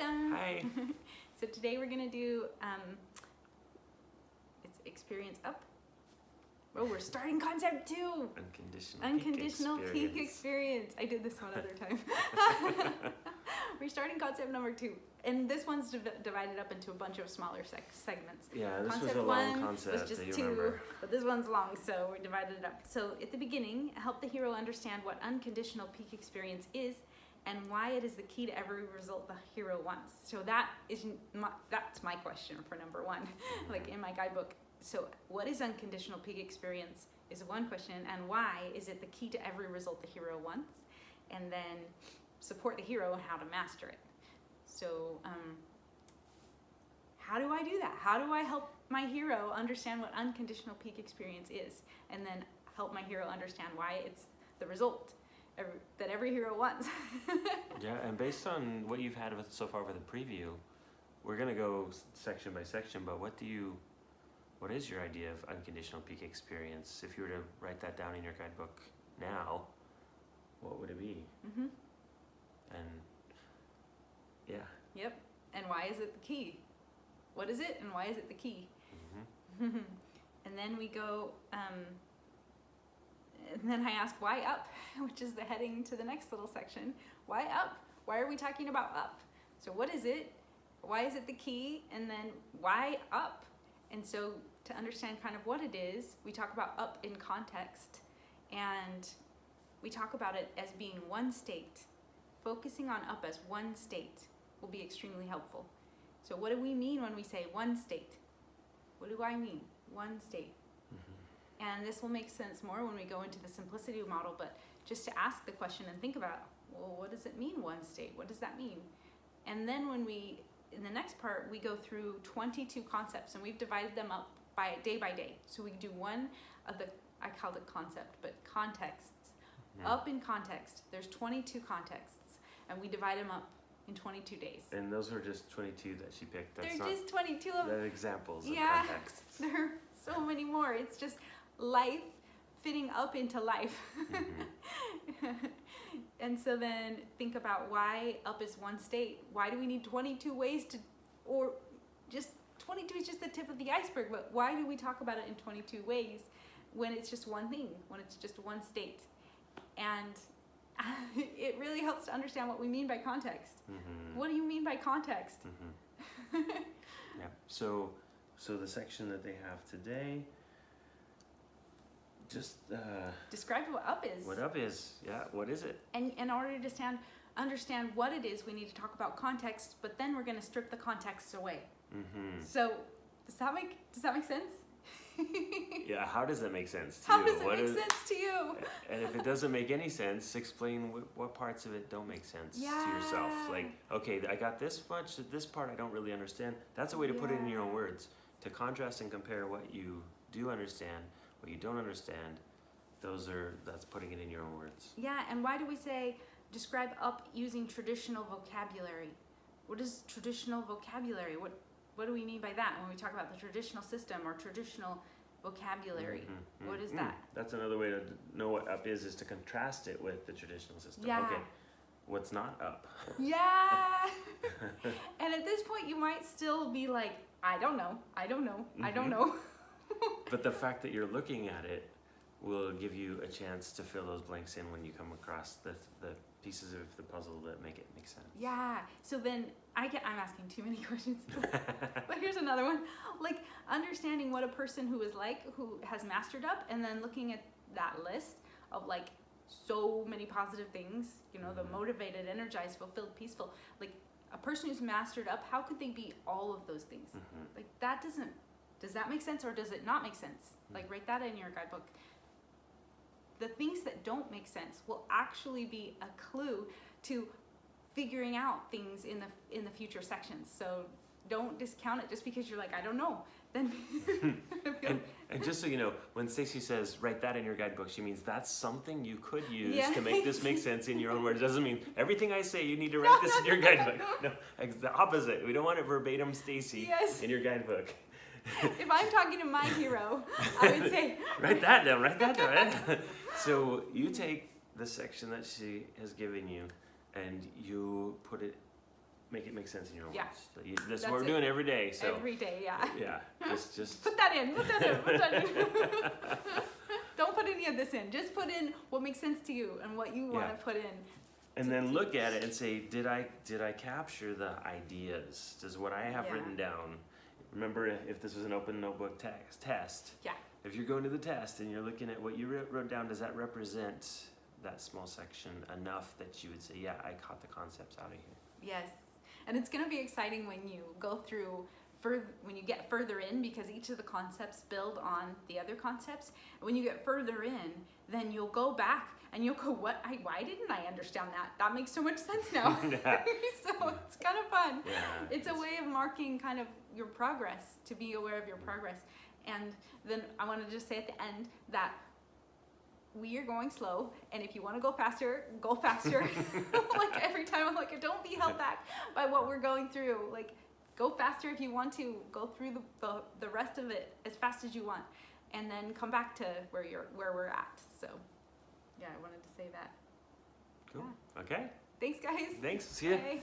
Welcome. Hi. So today we're going to do it's experience up. Oh, we're starting concept 2. Unconditional peak experience. I did this one other time. We're starting concept number 2. And this one's divided up into a bunch of smaller segments. Yeah, this Concept was a long 1 concept. was just do you 2, remember? but this one's long, so we divided it up. So at the beginning, help the hero understand what unconditional peak experience is and why it is the key to every result the hero wants. So that's my question for number 1, like in my guidebook. So what is unconditional peak experience is one question, and why is it the key to every result the hero wants? And then support the hero on how to master it. So how do I do that? How do I help my hero understand what unconditional peak experience is, and then help my hero understand why it's the result that every hero wants? Yeah, and based on what you've had so far with the preview, we're gonna go section by section, but what is your idea of unconditional peak experience? If you were to write that down in your guidebook now, what would it be? Mm-hmm. And yeah. Yep. And why is it the key? What is it and why is it the key? Mm-hmm. And then we go, and then I ask why up, which is the heading to the next little section. Why up? Why are we talking about up? So what is it? Why is it the key? And then why up? And so to understand kind of what it is, we talk about up in context, and we talk about it as being one state. Focusing on up as one state will be extremely helpful. So what do we mean when we say one state? What do I mean? One state. Mm-hmm. And this will make sense more when we go into the simplicity model, but just to ask the question and think about, well, what does it mean, one state? What does that mean? And then when in the next part, we go through 22 concepts, and we've divided them up by day. So we do one of I called it concept, but contexts. Mm-hmm. Up in context, there's 22 contexts, and we divide them up in 22 days. And those were just 22 that she picked. That's They're just 22 of the examples of yeah, contexts. there are so many more. It's just life fitting up into life. Mm-hmm. And so then think about why up is one state. Why do we need 22 ways to, or just 22 is just the tip of the iceberg, but why do we talk about it in 22 ways when it's just one thing, when it's just one state? And it really helps to understand what we mean by context. Mm-hmm. What do you mean by context? Mm-hmm. Yeah. So the section that they have today, just describe what up is. What up is? Yeah. What is it? And in order to understand what it is, we need to talk about context. But then we're going to strip the context away. Mm-hmm. So does that make sense? Yeah, how does that make sense to you? How does it make sense to you? And if it doesn't make any sense, explain what parts of it don't make sense to yourself. Like, okay, I got this much, this part I don't really understand. That's a way to put it in your own words. To contrast and compare what you do understand, what you don't understand, that's putting it in your own words. Yeah, and why do we say describe up using traditional vocabulary? What is traditional vocabulary? What do we mean by that when we talk about the traditional system or traditional vocabulary? Mm-hmm. What is that? That's another way to know what up is to contrast it with the traditional system. Yeah. Okay, what's not up? Yeah. And at this point, you might still be like, I don't know. Mm-hmm. I don't know. But the fact that you're looking at it will give you a chance to fill those blanks in when you come across the pieces of the puzzle that make it make sense. Yeah. So then I'm asking too many questions. But here's another one. Like understanding what a person who has mastered up, and then looking at that list of like so many positive things, the motivated, energized, fulfilled, peaceful. Like a person who's mastered up, how could they be all of those things? Mm-hmm. Like does that make sense or does it not make sense? Mm-hmm. Like write that in your guidebook. The things that don't make sense will actually be a clue to figuring out things in the future sections. So don't discount it just because you're like, I don't know. Then and just so you know, when Stacey says write that in your guidebook, she means that's something you could use to make this make sense in your own words. It doesn't mean everything I say you need to write this in your guidebook. No, it's the opposite. We don't want it verbatim, Stacey, in your guidebook. If I'm talking to my hero, I would say write that down. So you take the section that she has given you and you put it make it make sense in your own Yeah. words. So that's That's what we're it. doing every day. So Every day, yeah. yeah, just Put that in. Put that in. Put that in. Don't put any of this in. Just put in what makes sense to you and what you want to put in. and then look at it and say, did I capture the ideas? Does what I have written down? Remember, if this was an open notebook test. Yeah. If you're going to the test and you're looking at what you wrote down, does that represent that small section enough that you would say, yeah, I caught the concepts out of here? Yes. And it's going to be exciting when you go through, when you get further in, because each of the concepts build on the other concepts. And when you get further in, then you'll go back and you'll go, why didn't I understand that? That makes so much sense now. So it's kind of fun. Yeah, it's a way of marking kind of your progress, to be aware of your progress. And then I want to just say at the end that we are going slow, and if you want to go faster, go faster. Like every time I'm like, don't be held back by what we're going through. Like, go faster if you want to. Go through the rest of it as fast as you want, and then come back to where we're at. So yeah, I wanted to say that. Cool. Yeah. Okay. Thanks, guys. Thanks. See ya. Bye.